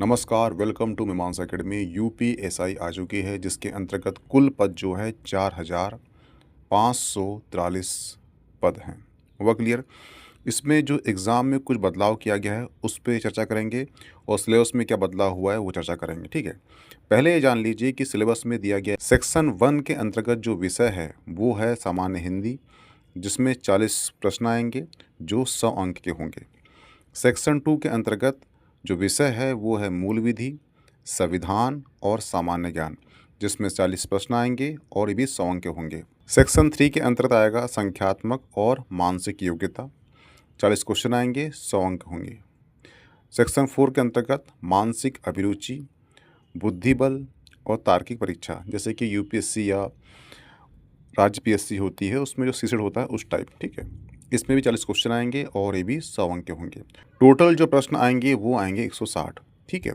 नमस्कार, welcome to मीमांसा academy. UPSI आ चुकी है जिसके अंतर्गत कुल पद जो है 4,543 पद हैं। वह क्लियर। इसमें जो एग्ज़ाम में कुछ बदलाव किया गया है उस पे चर्चा करेंगे और सिलेबस में क्या बदलाव हुआ है वो चर्चा करेंगे। ठीक है, पहले ये जान लीजिए कि सिलेबस में दिया गया सेक्शन 1 के अंतर्गत जो विषय है वो है सामान्य हिंदी, जिसमें 40 प्रश्न आएंगे जो 100 अंक के होंगे। सेक्शन 2 के अंतर्गत जो विषय है वो है मूल विधि, संविधान और सामान्य ज्ञान, जिसमें 40 प्रश्न आएंगे और ये भी 100 अंक के होंगे। सेक्शन 3 के अंतर्गत आएगा संख्यात्मक और मानसिक योग्यता, 40 क्वेश्चन आएंगे, 100 अंक होंगे। सेक्शन 4 के अंतर्गत मानसिक अभिरुचि, बुद्धिबल और तार्किक परीक्षा, जैसे कि यूपीएससी या राज्य पीएससी होती है उसमें जो सीसेट होता है उस टाइप। ठीक है, इसमें भी 40 क्वेश्चन आएंगे और ये भी 100 अंक के होंगे। टोटल जो प्रश्न आएंगे वो आएंगे 160। ठीक है,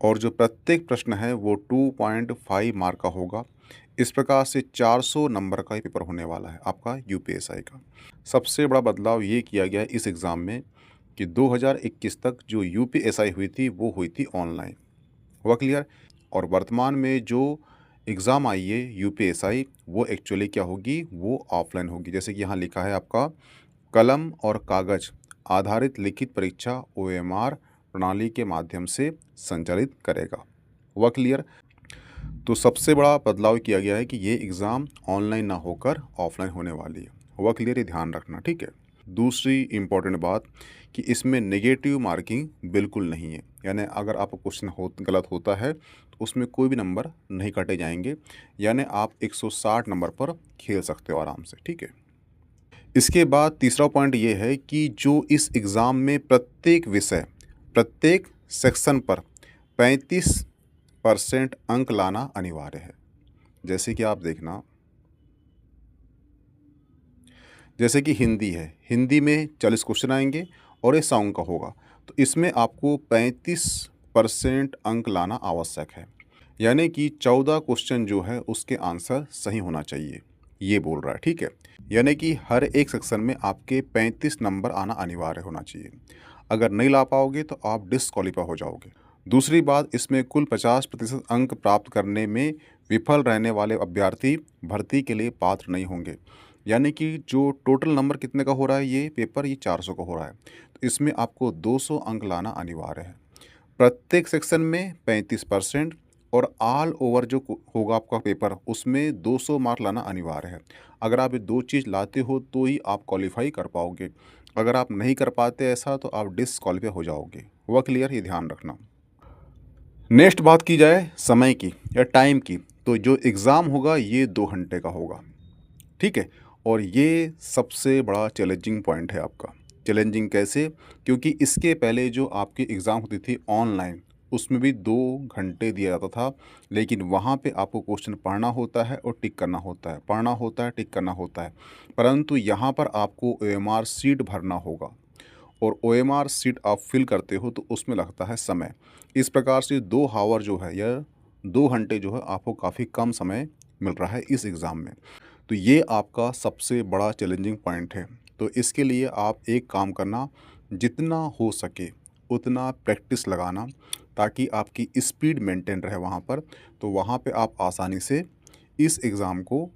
और जो प्रत्येक प्रश्न है वो 2.5 मार्क का होगा। इस प्रकार से 400 नंबर का ये पेपर होने वाला है आपका यूपीएसआई का। सबसे बड़ा बदलाव ये किया गया है इस एग्ज़ाम में कि 2021 तक जो यूपीएसआई हुई थी वो हुई थी ऑनलाइन। हुआ क्लियर। और वर्तमान में जो एग्ज़ाम आई है यूपीएसआई वो एक्चुअली क्या होगी, वो ऑफलाइन होगी। जैसे कि यहाँ लिखा है आपका कलम और कागज़ आधारित लिखित परीक्षा ओएमआर प्रणाली के माध्यम से संचालित करेगा। हुआ क्लियर। तो सबसे बड़ा बदलाव किया गया है कि ये एग्ज़ाम ऑनलाइन ना होकर ऑफलाइन होने वाली है। हुआ क्लियर, ये ध्यान रखना। ठीक है, दूसरी इम्पॉर्टेंट बात कि इसमें नेगेटिव मार्किंग बिल्कुल नहीं है, यानी अगर आपका क्वेश्चन गलत होता है तो उसमें कोई भी नंबर नहीं काटे जाएंगे, यानी आप 160 नंबर पर खेल सकते हो आराम से। ठीक है, इसके बाद तीसरा पॉइंट ये है कि जो इस एग्ज़ाम में प्रत्येक विषय प्रत्येक सेक्शन पर 35% अंक लाना अनिवार्य है। जैसे कि आप देखना, जैसे कि हिंदी है, हिंदी में 40 क्वेश्चन आएंगे और ये 100 अंक का होगा, तो इसमें आपको 35% अंक लाना आवश्यक है। यानी कि 14 क्वेश्चन जो है उसके आंसर सही होना चाहिए, ये बोल रहा है। ठीक है, यानी कि हर एक सेक्शन में आपके 35 नंबर आना अनिवार्य होना चाहिए। अगर नहीं ला पाओगे तो आप डिसक्वालीफाई हो जाओगे। दूसरी बात, इसमें कुल 50% अंक प्राप्त करने में विफल रहने वाले अभ्यर्थी भर्ती के लिए पात्र नहीं होंगे। यानी कि जो टोटल नंबर कितने का हो रहा है ये पेपर, ये 400 का हो रहा है, तो इसमें आपको 200 अंक लाना अनिवार्य है। प्रत्येक सेक्शन में 35% और ऑल ओवर जो होगा आपका पेपर उसमें 200 मार्क लाना अनिवार्य है। अगर आप ये दो चीज़ लाते हो तो ही आप क्वालिफाई कर पाओगे। अगर आप नहीं कर पाते ऐसा तो आप डिसक्वालीफाई हो जाओगे। हुआ क्लियर, ये ध्यान रखना। नेक्स्ट बात की जाए समय की या टाइम की, तो जो एग्ज़ाम होगा ये 2 घंटे का होगा। ठीक है, और ये सबसे बड़ा चैलेंजिंग पॉइंट है आपका। चैलेंजिंग कैसे? क्योंकि इसके पहले जो आपकी एग्ज़ाम होती थी ऑनलाइन उसमें भी 2 घंटे दिया जाता था, लेकिन वहाँ पे आपको क्वेश्चन पढ़ना होता है और टिक करना होता है, पढ़ना होता है, टिक करना होता है। परंतु यहाँ पर आपको ओएमआर शीट भरना होगा और ओएमआर शीट आप फिल करते हो तो उसमें लगता है समय। इस प्रकार से 2 हावर जो है या 2 घंटे जो है आपको काफ़ी कम समय मिल रहा है इस एग्ज़ाम में। तो ये आपका सबसे बड़ा चैलेंजिंग पॉइंट है। तो इसके लिए आप एक काम करना, जितना हो सके उतना प्रैक्टिस लगाना ताकि आपकी स्पीड मेंटेन रहे वहाँ पर, तो वहाँ पे आप आसानी से इस एग्ज़ाम को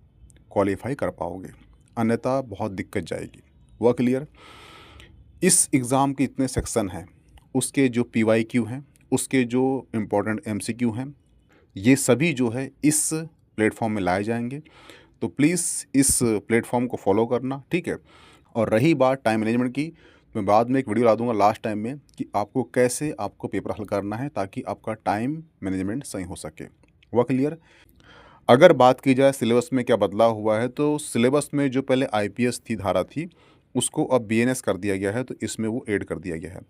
क्वालिफाई कर पाओगे, अन्यथा बहुत दिक्कत जाएगी। वह क्लियर। इस एग्ज़ाम के इतने सेक्शन हैं, उसके जो पीवाईक्यू हैं, उसके जो इम्पोर्टेंट एमसीक्यू हैं, ये सभी जो है इस प्लेटफॉर्म में लाए जाएंगे। तो प्लीज़ इस प्लेटफॉर्म को फॉलो करना। ठीक है, और रही बात टाइम मैनेजमेंट की, मैं बाद में एक वीडियो ला दूंगा लास्ट टाइम में कि आपको कैसे आपको पेपर हल करना है ताकि आपका टाइम मैनेजमेंट सही हो सके। हुआ क्लियर। अगर बात की जाए सिलेबस में क्या बदलाव हुआ है, तो सिलेबस में जो पहले आईपीएस थी धारा थी उसको अब बीएनएस कर दिया गया है, तो इसमें वो ऐड कर दिया गया है।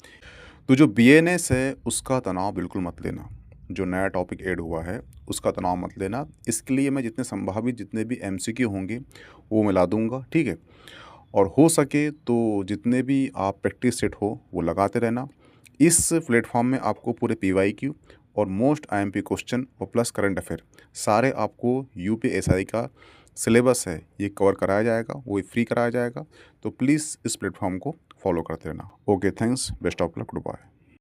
तो जो बीएनएस है उसका तनाव बिल्कुल मत लेना, जो नया टॉपिक ऐड हुआ है उसका तनाव मत लेना। इसके लिए मैं जितने संभावित जितने भी एमसीक्यू होंगे वो मिला दूंगा। ठीक है, और हो सके तो जितने भी आप प्रैक्टिस सेट हो वो लगाते रहना। इस प्लेटफॉर्म में आपको पूरे पीवाईक्यू और मोस्ट आईएमपी क्वेश्चन और प्लस करंट अफेयर सारे आपको यूपीएसआई का सिलेबस है ये कवर कराया जाएगा, वो फ्री कराया जाएगा। तो प्लीज़ इस प्लेटफॉर्म को फॉलो करते रहना। Okay, thanks, best of luck, good bye.